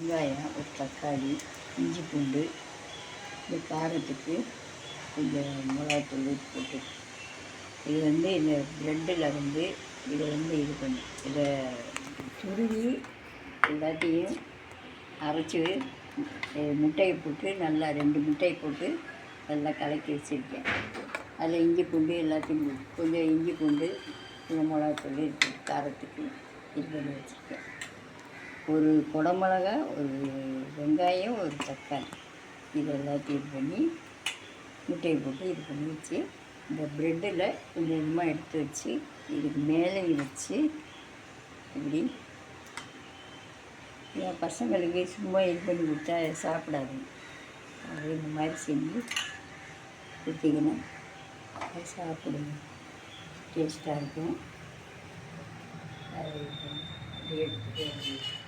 வெங்காயம், ஒரு தக்காளி, இஞ்சி பூண்டு, இந்த காரத்துக்கு கொஞ்சம் மிளகாத்தூள் போட்டு இது இந்த ப்ரெட்டில் இது பண்ணி இதை துருவி எல்லாத்தையும் அரைச்சி முட்டையை போட்டு நல்லா 2 முட்டையை போட்டு நல்லா கலக்கி வச்சுருக்கேன். அதில் இஞ்சி பூண்டு எல்லாத்தையும் கொஞ்சம் இஞ்சி பூண்டு கொஞ்சம் மிளகாத்தூள் போட்டு காரத்துக்கு இது பண்ணி வச்சுருக்கேன். ஒரு குடமிளகா, ஒரு வெங்காயம், ஒரு தக்காளி, இது எல்லாத்தையும் இது பண்ணி முட்டையை போட்டு இது பண்ணி வச்சு இந்த ப்ரெட்டில் கொஞ்சம் கொஞ்சமாக எடுத்து வச்சு இதுக்கு மேலே வச்சு இப்படி என் பசங்களுக்கு சும்மா இது பண்ணி கொடுத்தா சாப்பிடாது. அது இந்த மாதிரி செஞ்சு கொடுத்தீங்கன்னா அதை சாப்பிடுங்க, டேஸ்ட்டாக இருக்கும். அது எடுத்துகிட்டு